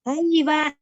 Hi, Eva.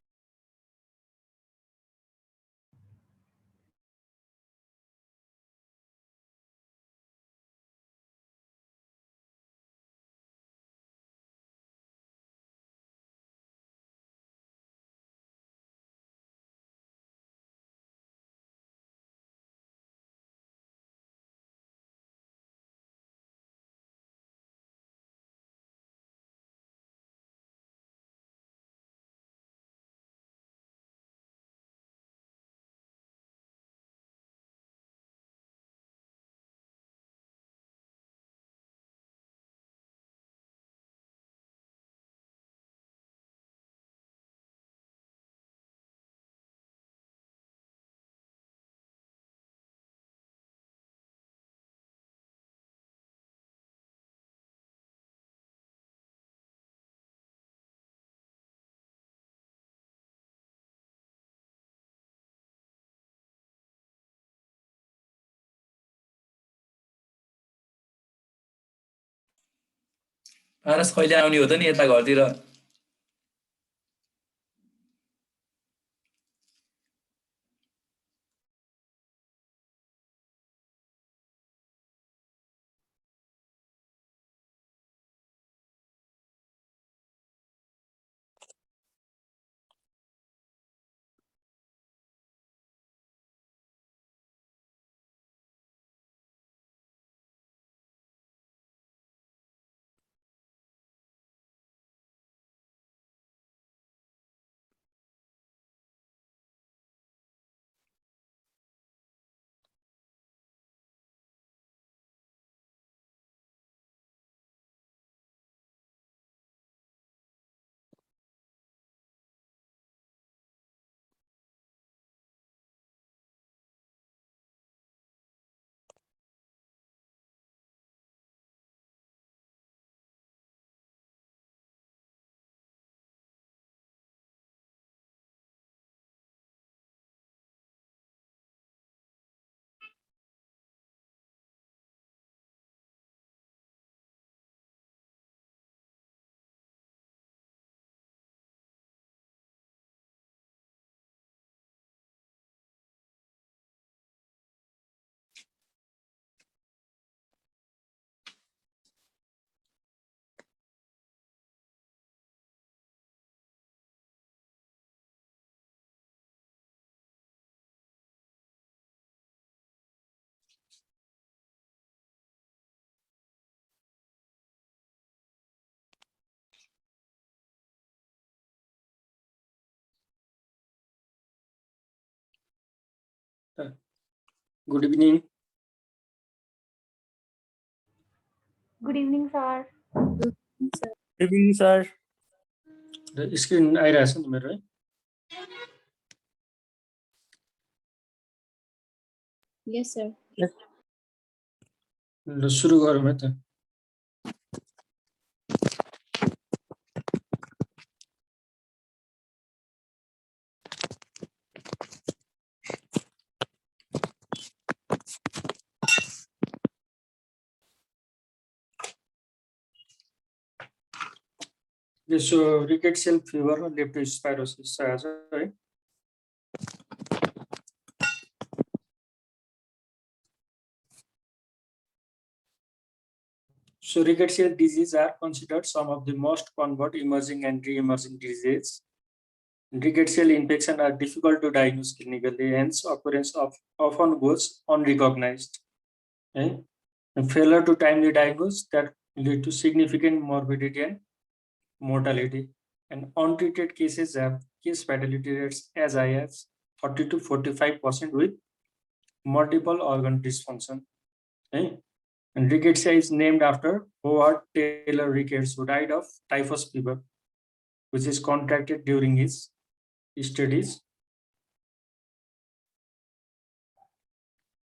पारस कहिले आउने हो त नि यता घरतिर Good evening. Good evening, sir. Good evening, sir. The screen आइरहेछ नि मेरो है? Yes, sir. ल सुरु गरौँ है त. So rickettsial fever or leptospirosis है. So rickettsial diseases are considered some of the most common emerging and re-emerging diseases. Rickettsial infection are difficult to diagnose clinically, hence occurrence of often goes unrecognized. Okay? And failure to timely diagnose that lead to significant morbidity and mortality. And untreated cases have case fatality rates as high as 40 to 45% with multiple organ dysfunction. Okay? And rickettsia is named after Howard Taylor Ricketts, who died of typhus fever, which is contracted during his studies.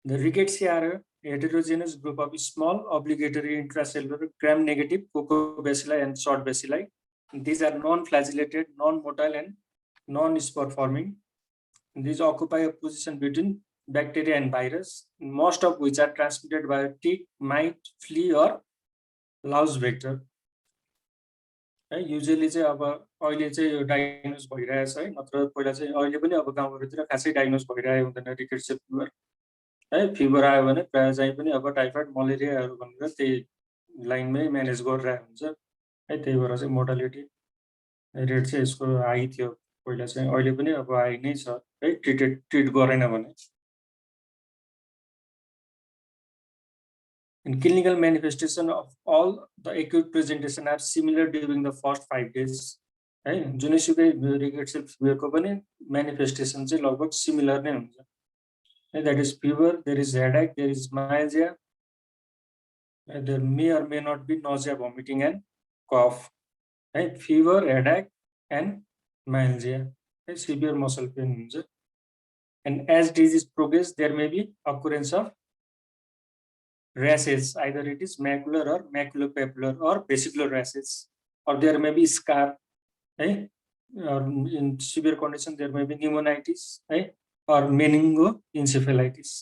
The rickettsia are a heterogeneous group of small obligatory intracellular gram-negative cocobacilli and short bacilli. These are non-flagellated, non-motile, and non-spore forming. These occupy a position between bacteria and virus, most of which are transmitted by a tick, mite, flea, or louse vector. Usually, अहिले चाहिँ यो diagnose भइरहेछ है, नत्र पहिला चाहिँ अहिले पनि अब गाउँहरूतिर खासै डायग्नोज भइरहेको हुँदैन रिकेट्सियल फिभर है। फिभर आयो भने प्रायः चाहिँ पनि अब टाइफाइड मलेरियाहरू भनेर त्यही लाइनमै म्यानेज गरिरहेको हुन्छ है। त्यही भएर चाहिँ मोर्टालिटी रेट चाहिँ यसको हाई थियो पहिला चाहिँ, अहिले पनि अब हाई नै छ है ट्रिट गरेन भने। And clinical manifestation of all the acute presentation are similar during the first 5 days. है जुनैसुकै रिकेट्सियल फिभरको पनि म्यानिफेस्टेसन चाहिँ लगभग सिमिलर नै हुन्छ है। That is fever, there is headache, there is myalgia, there may or may not be nausea, vomiting and cough है। Fever, headache and myalgia है, severe muscle pain हुन्छ। And as disease progress there may be occurrence of rashes, either it is macular or maculopapular or vesicular rashes, or there may be scar, right? Or in severe condition there may be pneumonitis, right? Or meningoencephalitis.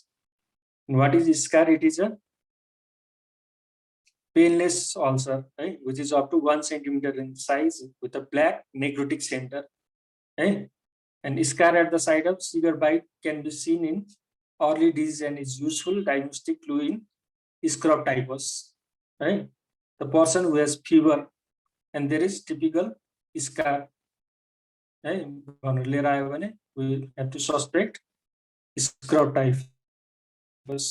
And what is scar? It is a painless ulcer, right? Which is up to 1 centimeter in size with a black necrotic center, right? And scar at the site of severe bite can be seen in early disease and is useful diagnostic clue in scrub typhus, right? The person who has fever and there is typical scar, right? We have to suspect scrub typhus.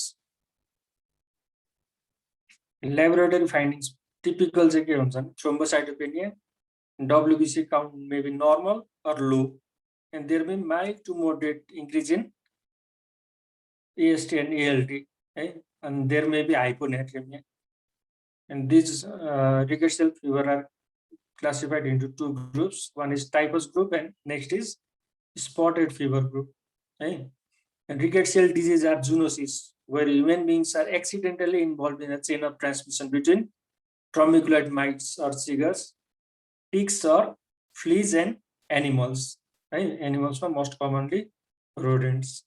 Laboratory findings typical चाहिँ के हुन्छन्? Thrombocytopenia, WBC count may be normal or low, and there may be mild to moderate increase in AST and ALT, right? And there may be hyponatremia. And these rickettsial fever are classified into 2 groups. One is typhus group and next is spotted fever group, right? And rickettsial disease are zoonosis, where human beings are accidentally involved in a chain of transmission between trombiculoid mites or seagulls, ticks or fleas and animals, right? Animals are most commonly rodents.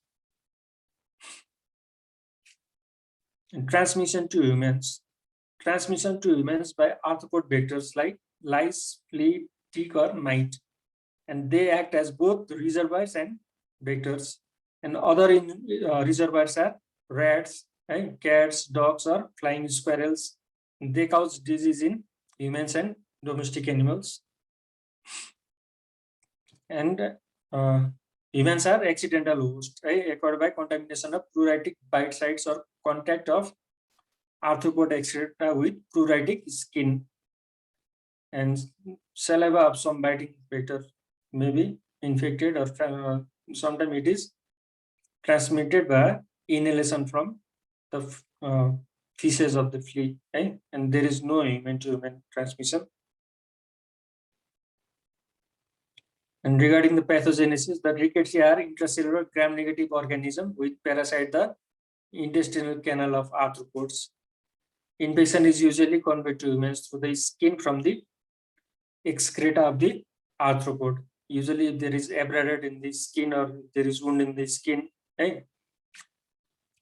And transmission to humans. Transmission to humans by arthropod vectors like lice, flea, tick, or mite. And they act as both reservoirs and vectors. And other reservoirs are rats, right? Cats, dogs, or flying squirrels. And they cause disease in humans and domestic animals. And humans are accidental hosts, right? Acquired by contamination of pruritic bite sites or contact of arthropod excreta with pruritic skin. And saliva of some biting vector may be infected, or sometimes it is transmitted by inhalation from the feces of the flea, right? And there is no human to human transmission. And regarding the pathogenesis, the rickettsia are intracellular gram-negative organism with parasite the intestinal canal of arthropods. Infection is usually conveyed to humans through the skin from the excreta of the arthropod. Usually if there is abraded in the skin or there is wound in the skin, right?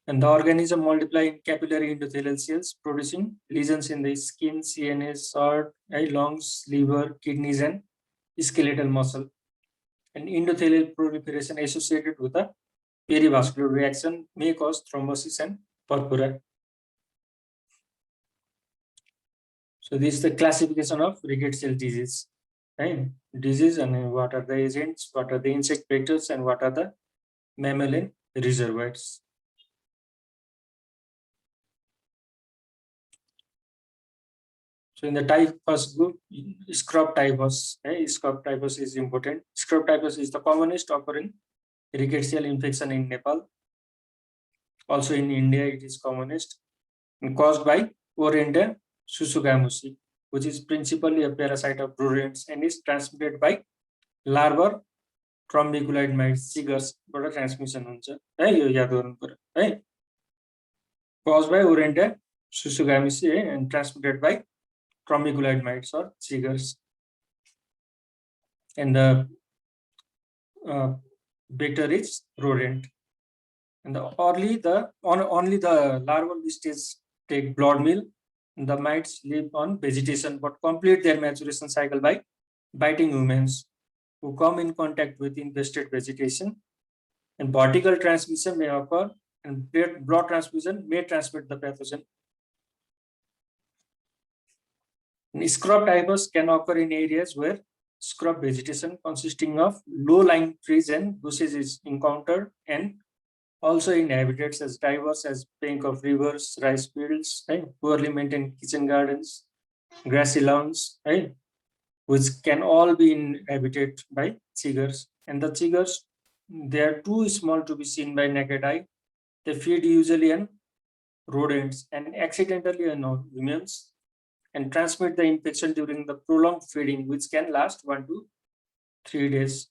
And the organism multiply in capillary endothelial cells, producing lesions in the skin, CNS, heart, lungs, liver, kidneys, and skeletal muscle. And endothelial proliferation associated with a perivascular reaction may cause thrombosis and purpura. So this is the classification of rickettsial disease, right? Disease and what are the agents, what are the insect vectors, and what are the mammalian reservoirs. So in the typhus group, scrub typhus, scrub typhus is important. Scrub typhus is the commonest occurring rickettsial infection in Nepal. Also in India, it is commonest and caused by Oriental Susugamusi, which is principally a parasite of rodents and is transmitted by larval trombiculoid mites, seagulls, but transmission huncha. यो याद गर्नु पर्यो है. Caused by Oriental Susugamusi and transmitted by trombiculoid mites or seagulls. And the vector is rodent. And only the larval stage take blood meal. The mites live on vegetation but complete their maturation cycle by biting humans who come in contact with infested vegetation, and vertical transmission may occur, and blood transfusion may transmit the pathogen. And scrub typhus can occur in areas where scrub vegetation consisting of low-lying trees and bushes is encountered, and also in habitats as diverse as bank of rivers, rice fields, right? Poorly maintained kitchen gardens, grassy lawns, right? Which can all be inhabited by chiggers. And the chiggers, they are too small to be seen by naked eye. They feed usually on rodents and accidentally on humans, and transmit the infection during the prolonged feeding, which can last 1 to 3 days.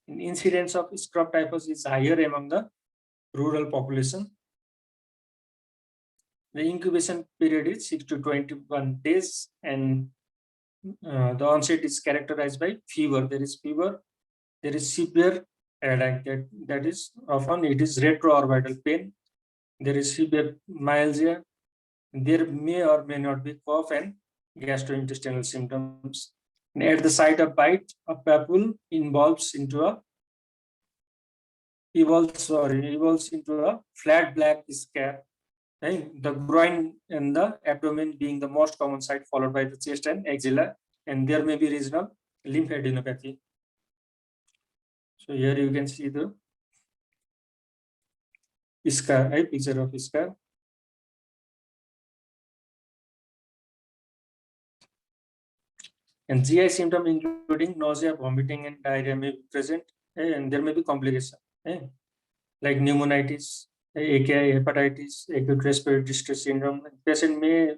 And incidence of scrub typhus is higher among the rural population. The incubation period is 6 to 21 days, and the onset is characterized by fever. There is fever, there is severe headache, that is often it is retroorbital pain. There is severe myalgia. There may or may not be cough and gastrointestinal symptoms. And at the site of bite, a papule evolves into a flat black scab. Right? The groin and the abdomen being the most common site, followed by the chest and axilla, and there may be regional lymphadenopathy. So here you can see the scar, right? Picture of scar. And GI symptom including nausea, vomiting, and diarrhea may be present, and there may be complication, like pneumonitis, AKI, hepatitis, acute respiratory distress syndrome. Patient may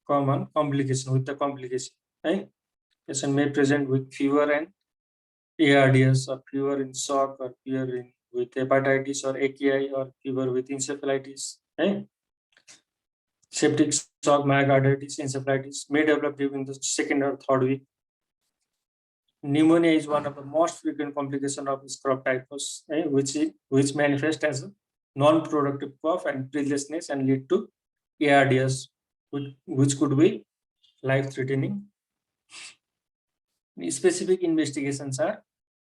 come on complication with the complication. Patient may present with fever and ARDS, or fever in shock, or fever with hepatitis, or AKI, or fever with encephalitis. Septic shock, myocarditis, encephalitis may develop during the second or third week. Pneumonia is one of the most frequent complications of scrub typhus, which manifests as a non-productive cough and breathlessness and lead to ARDS, which could be life-threatening. Specific investigations are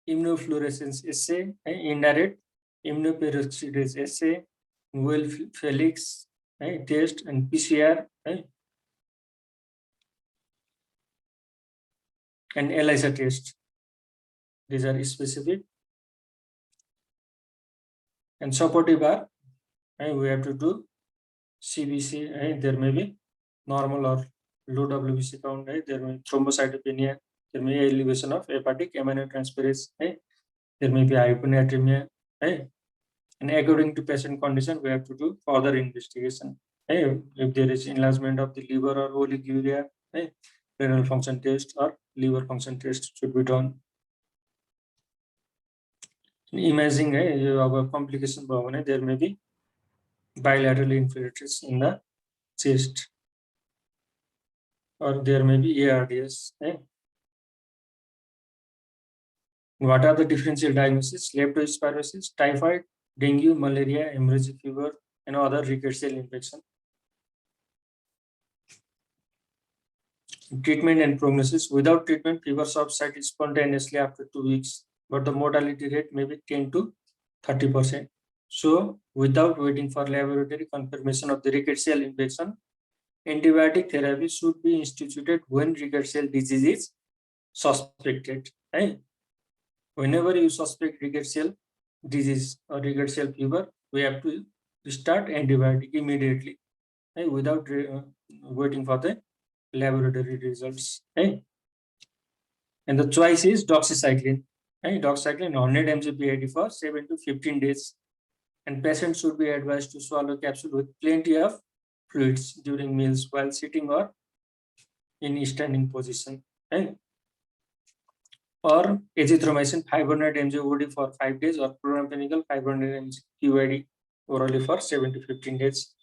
immunofluorescence assay, indirect immunoperoxidase assay, Well-Felix test, and PCR, and ELISA test. These are specific. And supportive are, we have to do CBC, there may be normal or low WBC count, there may be thrombocytopenia, there may be elevation of hepatic aminotransferase, there may be hyponatremia, and according to patient condition, we have to do further investigation. If there is enlargement of the liver or oliguria, renal function test or liver function test should be done. Imaging a complication, there may be bilateral infiltrates in the chest, or there may be ARDS. What are the differential diagnoses? Leptospirosis, typhoid, dengue, malaria, hemorrhagic fever, and other rickettsial infection. Treatment and prognosis. Without treatment, fever subsides spontaneously after 2 weeks, but the mortality rate may be 10 to 30%. So, without waiting for laboratory confirmation of the rickettsial infection, antibiotic therapy should be instituted when rickettsial disease is suspected. Whenever you suspect rickettsial disease or rickettsial fever, we have to start antibiotic immediately, without waiting for the laboratory results. And the choice is doxycycline. Doxycycline 100 mg BID for 7 to 15 days. And patients should be advised to swallow capsule with plenty of fluids during meals while sitting or in standing position. Or azithromycin 500 mg OD for 5 days, or chloramphenicol 500 mg QID orally for 7 to 15 days.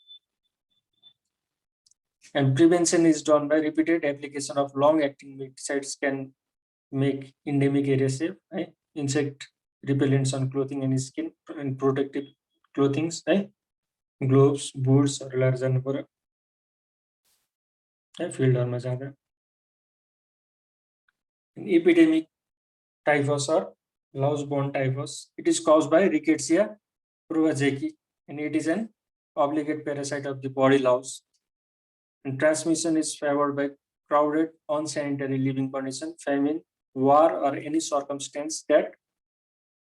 And prevention is done by repeated application of long-acting pesticides can make endemic area safe. Insect repellents on clothing and skin, and protective clothing, gloves, boots, or large number field or An epidemic typhus or louse-borne typhus. It is caused by Rickettsia prowazekii, and it is an obligate parasite of the body louse. And transmission is favored by crowded, unsanitary living condition, famine, war, or any circumstance that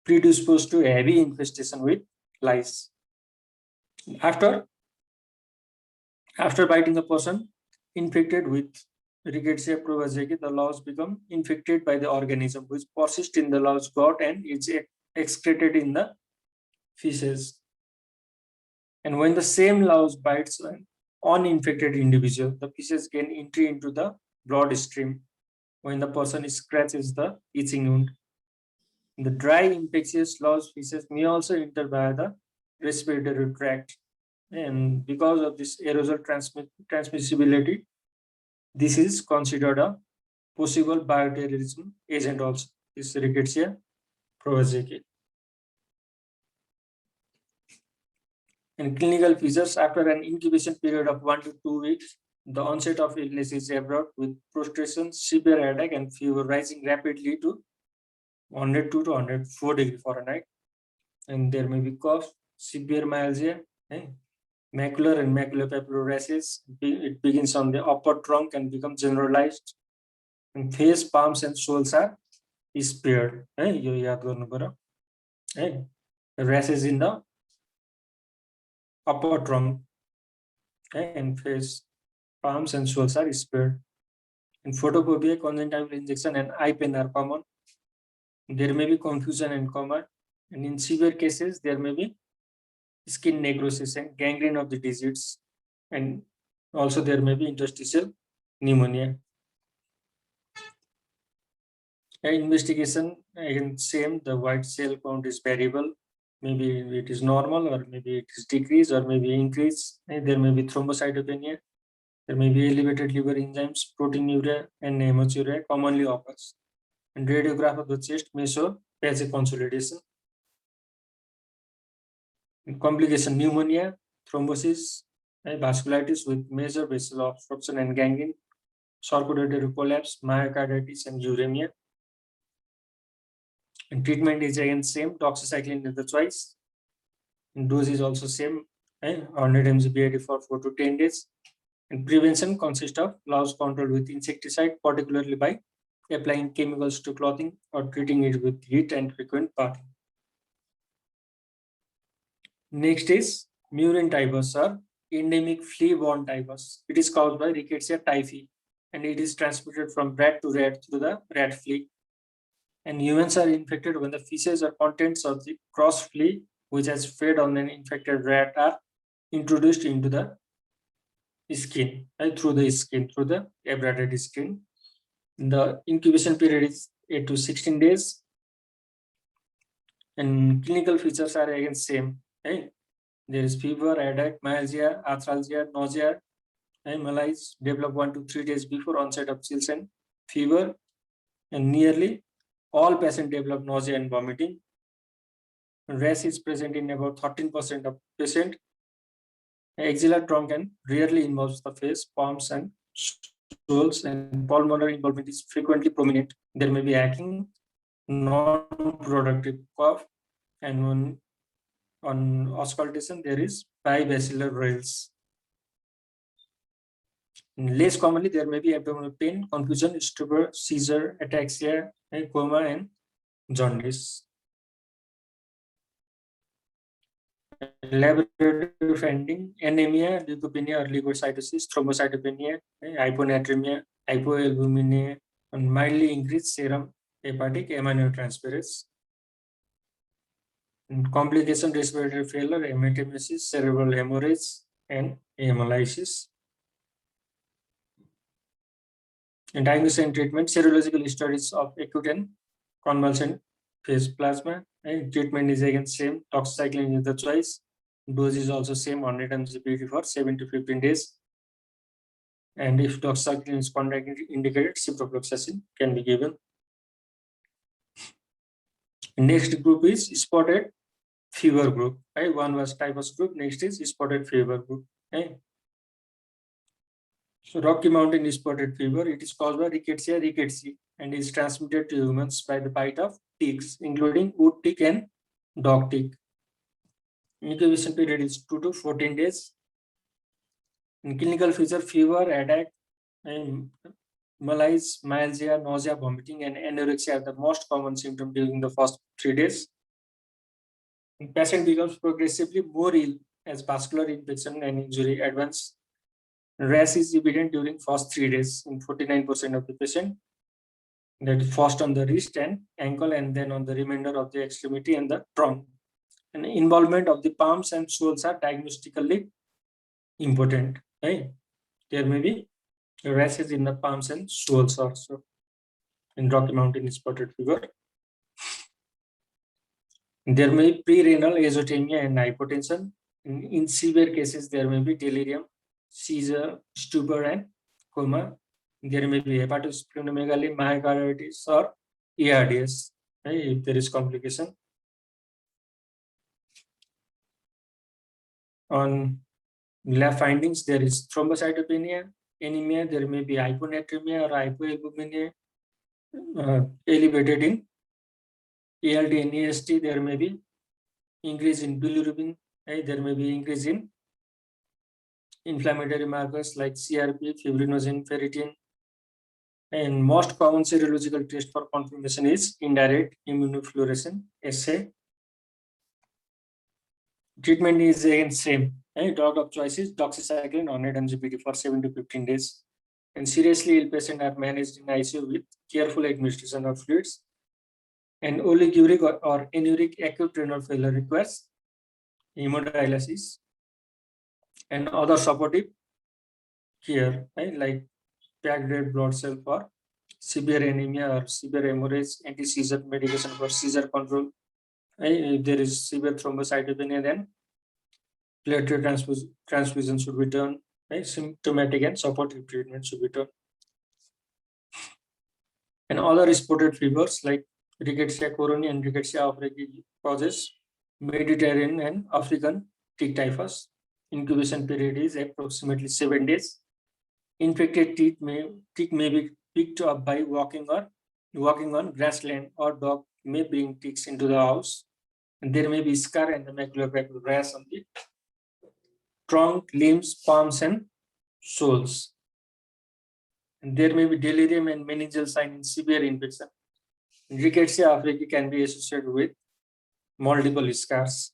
predispose to heavy infestation with lice. After biting a person infected with Rickettsia prowazekii, the louse become infected by the organism which persists in the louse gut and is excreted in the feces. And when the same louse bites an uninfected individual, the feces gain entry into the bloodstream when the person scratches the itching wound. The dry infectious louse feces may also enter via the respiratory tract. And because of this aerosol transmissibility, this is considered a possible bioterrorism agent also, this Rickettsia prowazekii. And clinical features: after an incubation period of 1 to 2 weeks, the onset of illness is abrupt with prostration, severe headache, and fever rising rapidly to 102 to 104 degrees Fahrenheit. And there may be cough, severe myalgia, macular and maculopapular rashes. It begins on the upper trunk and becomes generalized. And face, palms, and soles are spared. यो याद गर्नु पर्यो. Rashes in the upper trunk and face, palms, and soles are spared. In photophobia, conjunctival injection, and eye pain are common. There may be confusion and coma, and in severe cases, there may be skin necrosis and gangrene of the digits, and also there may be interstitial pneumonia. Investigation, again same, the white cell count is variable. Maybe it is normal, or maybe it is decreased, or maybe increased. There may be thrombocytopenia. There may be elevated liver enzymes, proteinuria, and hematuria commonly occurs. And radiograph of the chest may show patchy consolidation. Complication: pneumonia, thrombosis, vasculitis with major vessel obstruction and gangrene, circulatory collapse, myocarditis, and uremia. And treatment is again same, doxycycline is the choice. And dose is also same, 100 mg BID for 4 to 10 days. And prevention consists of louse control with insecticide, particularly by applying chemicals to clothing or treating it with heat and frequent bathing. Next is murine typhus or endemic flea-borne typhus. It is caused by Rickettsia typhi, and it is transmitted from rat to rat through the rat flea. And humans are infected when the feces or contents of the cross flea, which has fed on an infected rat, are introduced into the skin, through the abraded skin. The incubation period is 8 to 16 days. And clinical features are again same. There is fever, headache, myalgia, arthralgia, nausea, malaise develop 1 to 3 days before onset of chills and fever. And nearly all patients develop nausea and vomiting. Rash is present in about 13% of patients. Axillary trunk and rarely involves the face, palms, and soles, and pulmonary involvement is frequently prominent. There may be hacking, non-productive cough, and when on auscultation there is bibacillar rails. Less commonly, there may be abdominal pain, confusion, stupor, seizure, ataxia, coma, and jaundice. Laboratory finding: anemia, leukopenia or leukocytosis, thrombocytopenia, hyponatremia, hypoalbuminemia, and mildly increased serum hepatic aminotransferase. And complication: respiratory failure, hematemesis, cerebral hemorrhage, and hemolysis. And diagnosis and treatment: serological studies of acute and convalescent phase plasma. And treatment is again same, doxycycline is the choice. Dose is also same, 100 mg BID for 7 to 15 days. And if doxycycline is contraindicated, ciprofloxacin can be given. Next group is spotted fever group. One was typhus group. Next is spotted fever group. So Rocky Mountain spotted fever, it is caused by Rickettsia rickettsii and is transmitted to humans by the bite of ticks, including wood tick and dog tick. Incubation period is 2 to 14 days. In clinical feature, fever, headache, and malaise, myalgia, nausea, vomiting, and anorexia are the most common symptoms during the first 3 days. The patient becomes progressively more ill as vascular infection and injury advance. Rash is evident during first 3 days in 49% of the patient. That is first on the wrist and ankle, and then on the remainder of the extremity and the trunk. And involvement of the palms and soles are diagnostically important. Right? There may be rashes in the palms and soles also in Rocky Mountain spotted fever. There may be pre-renal azotemia and hypotension. In severe cases, there may be delirium, seizure, stupor, and coma. There may be hepatosplenomegaly, myocarditis, or ARDS, right, if there is complication. On lab findings, there is thrombocytopenia, anemia, there may be hyponatremia or hypoalbuminemia elevated in ALT and AST, there may be increase in bilirubin, right? There may be increase in inflammatory markers like CRP, fibrinogen, ferritin. And most common serological test for confirmation is indirect immunofluorescence, SA. Treatment is again same. Right? Drug of choice is doxycycline 100 mg for 7 to 15 days. And seriously ill patients are managed in ICU with careful administration of fluids. And oliguric or anuric acute renal failure requires hemodialysis and other supportive care, right? Like packed red blood cell for severe anemia or severe hemorrhage, anti-seizure medication for seizure control. Right? If there is severe thrombocytopenia, then platelet transfusion should be done. Right? Symptomatic and supportive treatment should be done. And other spotted fevers like Rickettsia coroni and Rickettsia africae causes Mediterranean and African tick typhus. Incubation period is approximately 7 days. Infected tick may be picked up by walking on grassland, or dog may bring ticks into the house. And there may be scar and the maculopapular rash on the trunk, limbs, palms, and soles. And there may be delirium and meningeal sign in severe infection. Rickettsia africae can be associated with multiple scars.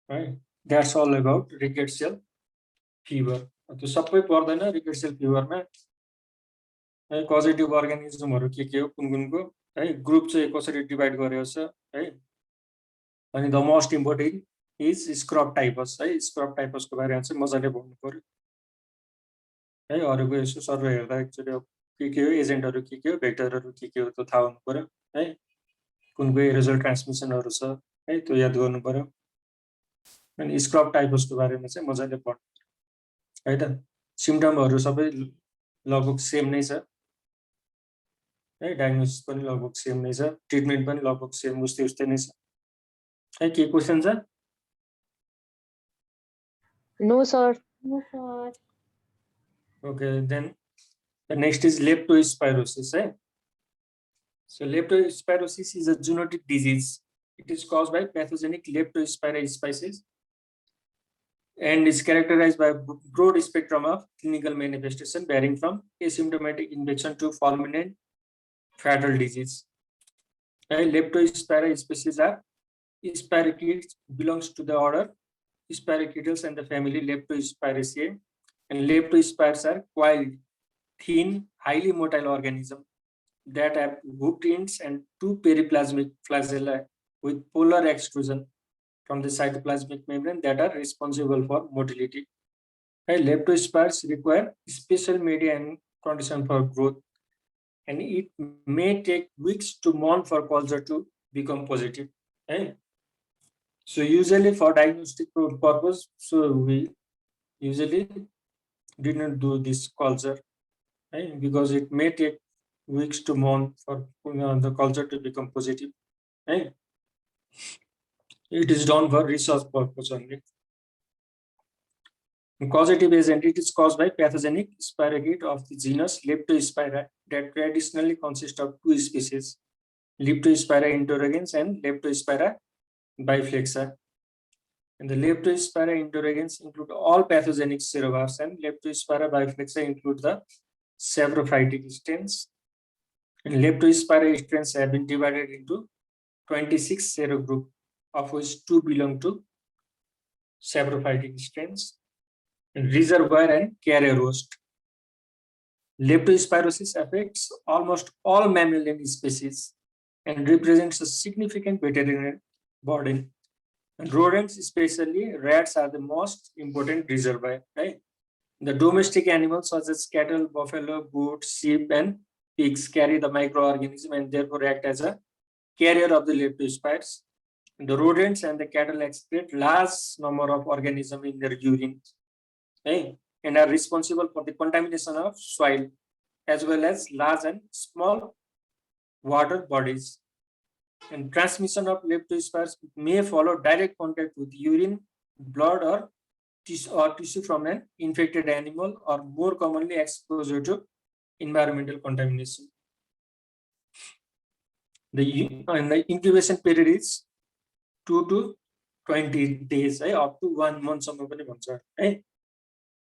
Right? That's all about rickettsial fever. त्यो सबै पर्दैन rickettsial फिभरमा है कजेटिभ अर्गानिजमहरु के हो कुनको है group चाहिँ कसरी divide गरेको छ है अनि the most important is scrub types है स्क्रब टाइपसको बारेमा चाहिँ मजाले भन्नु पर्यो है अरुको यसो सर्वे हेर्दा एक्चुअली के हो एजेन्टहरु के हो भेक्टरहरु के हो त्यो थाहा हुनु पर्यो है कुनको एरोजल ट्रान्समिसनहरु छ है त्यो याद गर्नु पर्यो अनि स्क्रब टाइपसको बारेमा चाहिँ मजाले पढ्नु है त सिम्पटमहरु सबै लगभग सेम नै छ है डायग्नोसिस पनि लगभग सेम नै छ ट्रिटमेन्ट पनि लगभग सेम उस्तै नै छ है के क्वेशन छ No, sir. No, sir. Okay, then the next is leptospirosis. So leptospirosis is a zoonotic disease. It is caused by pathogenic Leptospira species and is characterized by a broad spectrum of clinical manifestation varying from asymptomatic infection to fulminant fatal disease. Leptospira species are Spirochetes, belongs to the order Spirochetes and the family Leptospiraceae. And leptospires are coiled, thin, highly motile organisms that have hooked ends and 2 periplasmic flagella with polar extrusion from the cytoplasmic membrane that are responsible for motility. Leptospires require special media and condition for growth, and it may take weeks to months for culture to become positive. So usually for diagnostic purpose, so we usually did not do this culture, because it may take weeks to months for the culture to become positive. It is done for research purpose only. Causative agent, it is caused by pathogenic spirochete of the genus Leptospira that traditionally consists of two species, Leptospira interrogens and Leptospira biflexa. And the Leptospira interrogens include all pathogenic serovars, and Leptospira biflexa include the saprophytic strains. And Leptospira strains have been divided into 26 serogroups, of which 2 belong to saprophytic strains, and reservoir and carrier host. Leptospirosis affects almost all mammalian species and represents a significant veterinary burden. And rodents, especially rats, are the most important reservoir, right? The domestic animals such as cattle, buffalo, goats, sheep, and pigs carry the microorganism and therefore act as a carrier of the leptospires. The rodents and the cattle excrete large number of organisms in their urine, right? And are responsible for the contamination of soil as well as large and small water bodies. And transmission of leptospires may follow direct contact with urine, blood, or tissue from an infected animal, or more commonly exposure to environmental contamination. The incubation period is 2 to 20 days, up to 1 month सम्म पनि भन्छ है,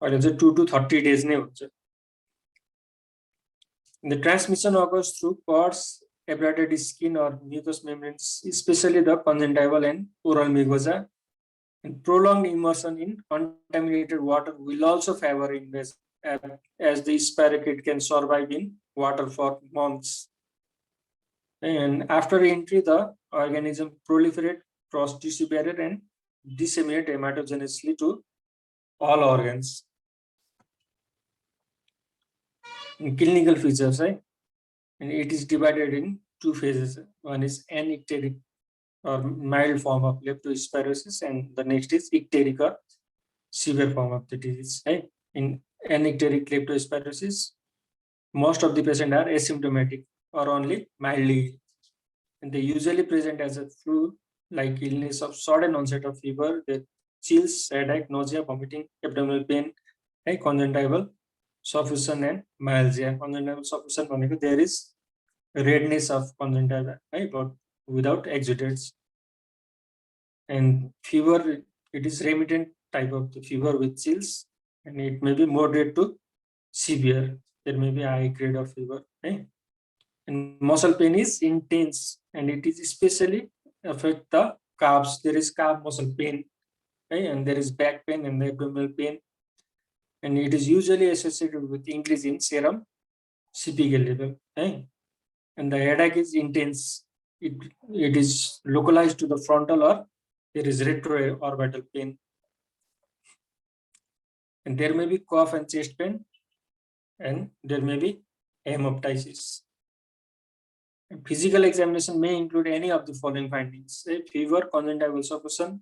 अहिले चाहिँ 2 to 30 days नै हुन्छ. The transmission occurs through pores, abrated skin, or mucous membranes, especially the conjunctival and oral mucosa. And prolonged immersion in contaminated water will also favor invasion, as the spirochete can survive in water for months. And after entry, the organism proliferate cross tissue barrier and disseminate hematogenously to all organs. In clinical features, right? And it is divided in two phases. One is anicteric or mild form of leptospirosis, and the next is icteric or severe form of the disease. Right? In anicteric leptospirosis, most of the patients are asymptomatic or only mildly ill, and they usually present as a flu-like illness of sudden onset of fever, with chills, headache, nausea, vomiting, abdominal pain, right? Conjunctival suffusion and myalgia. Conjunctival suffusion भनेको there is redness of conjunctiva, right? But without exudates. And fever, it is remittent type of the fever with chills, and it may be moderate to severe. There may be a high grade of fever, right? And muscle pain is intense, and it is especially affect the calves. There is calf muscle pain, right? And there is back pain and abdominal pain, and it is usually associated with increase in serum CPK level, right? And the headache is intense. It is localized to the frontal, or there is retroorbital pain. And there may be cough and chest pain, and there may be hemoptysis. And physical examination may include any of the following findings: fever, conjunctival suffusion,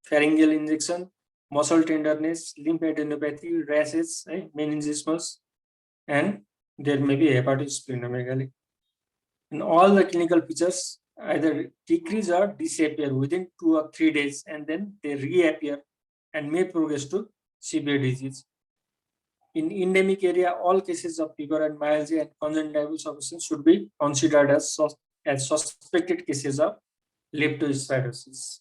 pharyngeal injection, muscle tenderness, lymphadenopathy, rashes, meningismus, and there may be hepatosplenomegaly. And all the clinical features either decrease or disappear within 2 or 3 days, and then they reappear and may progress to severe disease. In endemic area, all cases of fever and myalgia and conjunctival suffusion should be considered as suspected cases of leptospirosis.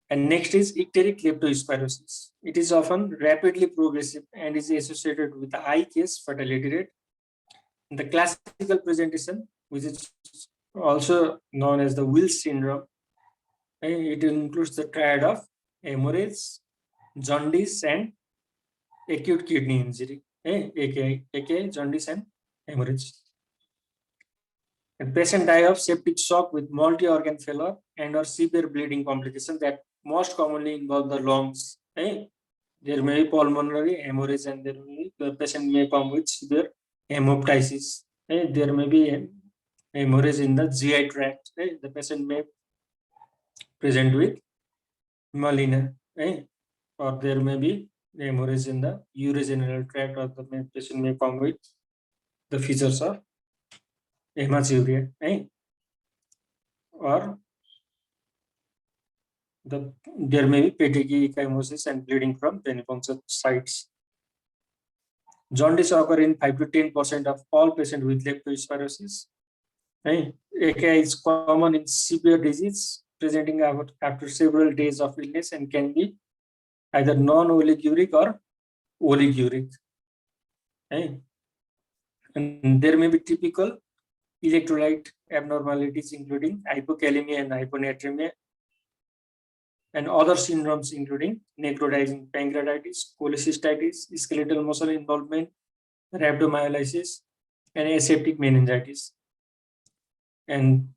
And next is icteric leptospirosis. It is often rapidly progressive and is associated with a high case fatality rate. The classical presentation, which is also known as the Wills syndrome, it includes the triad of hemorrhage, jaundice, and acute kidney injury, aka jaundice and hemorrhage. And patient die of septic shock with multi-organ failure and or severe bleeding complications that most commonly involve the lungs. There may be pulmonary hemorrhage, and the patient may come with severe hemoptysis. There may be hemorrhage in the GI tract. The patient may present with melena, or there may be hemorrhage in the urogenital tract, or the patient may come with the features of hematuria, or there may be petechiae, ecchymosis, and bleeding from venipuncture sites. Jaundice occur in 5 to 10% of all patients with leptospirosis. AKI is common in severe disease presenting after several days of illness and can be either non-oliguric or oliguric. And there may be typical electrolyte abnormalities including hypokalemia and hyponatremia, and other syndromes including necrotizing pancreatitis, cholecystitis, skeletal muscle involvement, rhabdomyolysis, and aseptic meningitis. And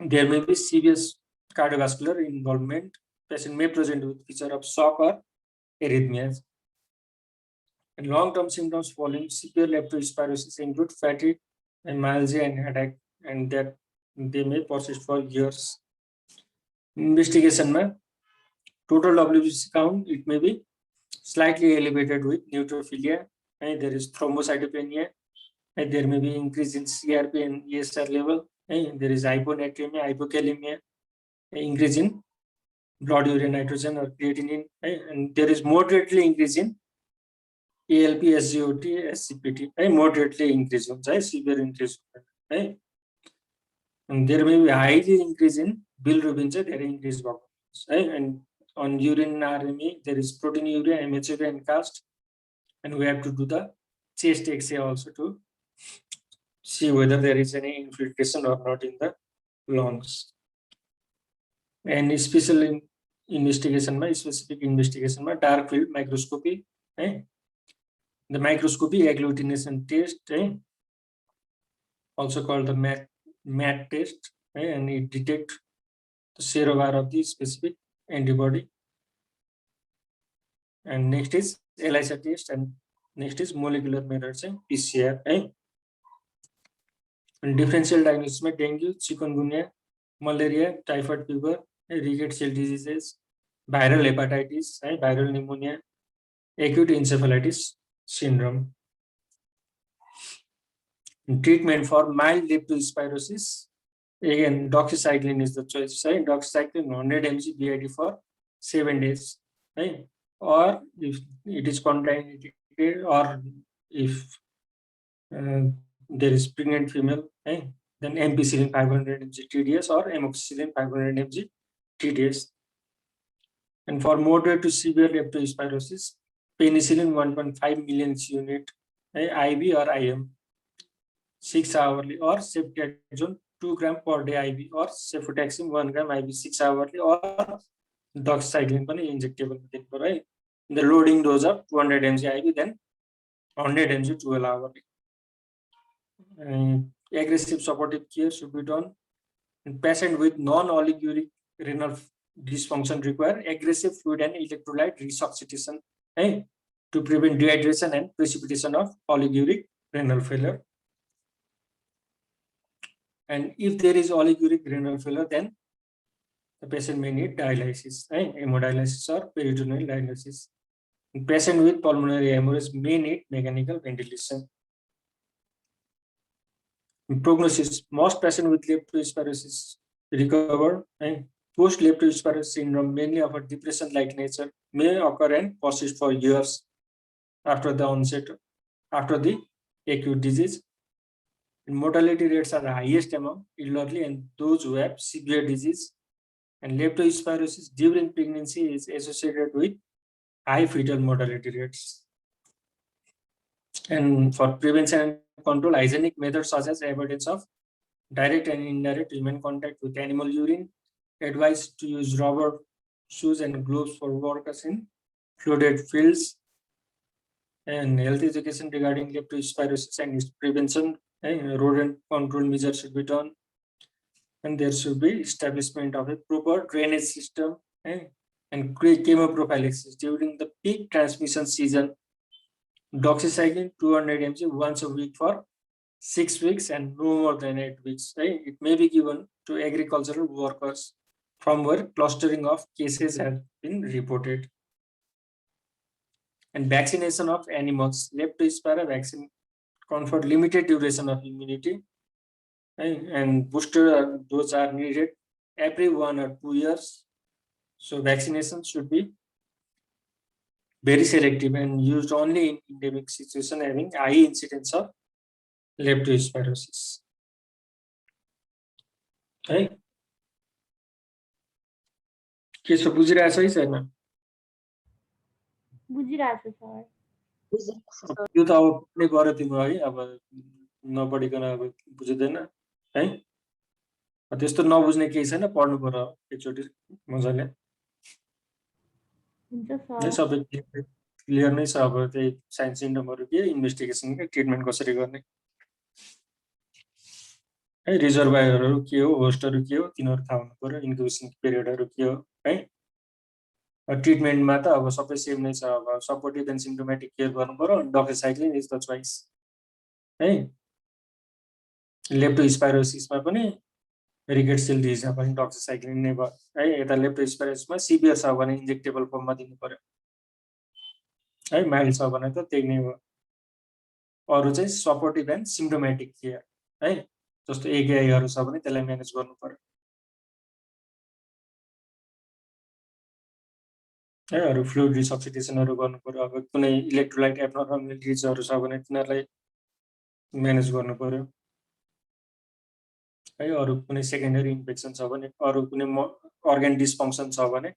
there may be serious cardiovascular involvement. Patient may present with feature of shock or arrhythmias. And long-term symptoms following severe leptospirosis include fatigue and myalgia and headache, and that they may persist for years. Investigation, total WBC count, it may be slightly elevated with neutrophilia, and there is thrombocytopenia, and there may be increase in CRP and ESR level, and there is hyponatremia, hypokalemia, increase in blood urea nitrogen or creatinine, and there is moderately increase in ALP, SGOT, SCPT, moderately increase, severe increase, and there may be highly increase in bilirubin, there is increase, and on urine RME, there is proteinuria, MHA, and cast, and we have to do the chest X-ray also to see whether there is any infiltration or not in the lungs. And special investigation, specific investigation, dark field microscopy, the microscopy agglutination test, also called the MAT test, and it detects the serovar of the specific antibody. And next is ELISA test, and next is molecular methods, PCR. And differential diagnosis, dengue, chikungunya, malaria, typhoid fever, rickets cell diseases, viral hepatitis, viral pneumonia, acute encephalitis syndrome. And treatment for mild leptospirosis, again, doxycycline is the choice. Doxycycline 100 mg BID for 7 days. Or if it is contraindicated, or if there is pregnant female, then ampicillin 500 mg TDS or amoxicillin 500 mg TDS. And for moderate to severe leptospirosis, penicillin 1.5 million unit, IV or IM, 6 hourly, or ceftriaxone 2 gram per day IV, or cefotaxime 1 gram IV 6 hourly, or doxycycline injectable. The loading dose of 200 mg IV, then 100 mg 12 hourly. Aggressive supportive care should be done. And patient with non-oliguric renal dysfunction require aggressive fluid and electrolyte resuscitation to prevent dehydration and precipitation of oliguric renal failure. And if there is oliguric renal failure, then the patient may need dialysis, hemodialysis or peritoneal dialysis. And patient with pulmonary hemorrhage may need mechanical ventilation. In prognosis, most patients with leptospirosis recover, and post leptospirosis syndrome, mainly of a depression-like nature, may occur and persist for years after the onset, after the acute disease. And mortality rates are highest among elderly and those who have severe disease. And leptospirosis during pregnancy is associated with high fetal mortality rates. And for prevention and control, hygienic methods such as avoidance of direct and indirect human contact with animal urine, advice to use rubber shoes and gloves for workers in flooded fields, and health education regarding leptospirosis and its prevention, rodent control measures should be done, and there should be establishment of a proper drainage system and chemoprophylaxis during the peak transmission season. Doxycycline 200 mg once a week for 6 weeks and no more than 8 weeks. It may be given to agricultural workers from where clustering of cases have been reported. And vaccination of animals, leptospira vaccine confer limited duration of immunity, and booster dose are needed every 1 or 2 years So vaccination should be very selective and used only in endemic situation having high incidence of leptospirosis. है के छ बुझिरहेछ है छैन? बुझिरहेको छु sir. यो त अब नै गरे तिम्रो है, अब नपढिकन अब बुझ्दैन है। त्यस्तो नबुझ्ने केही छैन, पढ्नु पर्यो एकचोटि मजाले। हुन्छ है सर। सबै क्लियर नै छ। अब त्यही साइन्स सिन्ड्रोमहरु के, इन्भेस्टिगेसन के, ट्रिटमेन्ट कसरी गर्ने है, रिजर्भायरहरु के हो, होस्टहरु के हो, तिनीहरु थाहा हुनु पर्यो, इन्क्युबेसन पिरियडहरु के हो है। ट्रिटमेन्टमा त अब सबै सेम नै छ। अब सपोर्टिभ एन्ड सिम्प्टोमेटिक केयर गर्नु पर्यो। डक्साइक्लिन इज द चोइस है। लेप्टोस्पाइरोसिसमा पनि रिकेट्स सेल डिजिजमा पनि डक्साइक्लिन नै भयो है। यता लेप्टोस्पाइरोसिसमा सिभियर छ भने इन्जेक्टेबल फर्ममा दिनु पर्यो है, माइल्ड छ भने त त्यही नै हो। अरु चाहिँ सपोर्टिभ एन्ड सिम्प्टोमेटिक केयर है, जस्तो एकेआईहरु छ भने त्यसलाई म्यानेज गर्नु पर्यो है। अरु फ्लुइड रिसब्स्टिट्युसनहरु गर्नु पर्यो। अब कुनै इलेक्ट्रोलाइट एब्नर्मलिटिजहरु छ भने तिनीहरुलाई म्यानेज गर्नु पर्यो है। अरु कुनै सेकेन्डरी इन्फेक्सन छ भने, अरु कुनै अर्गन डिसफङ्सन छ भने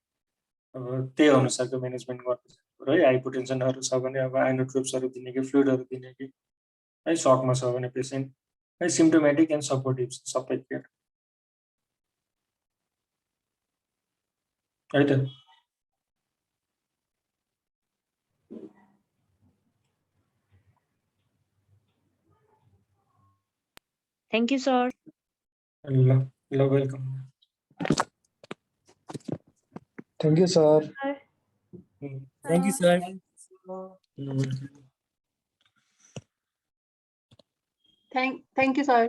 अब त्यही अनुसारको म्यानेजमेन्ट गर्नु पर्यो है। हाइपोटेन्सनहरु छ भने अब आइनोट्रोप्सहरु दिने कि फ्लुइडहरु दिने कि है। सकमा छ भने पेशेन्ट है, सिम्प्टोमेटिक एन्ड सपोर्टिभ सबै केयर है त। Thank you, sir. ल welcome. Thank you, sir. Thank you, sir. Thank you, sir.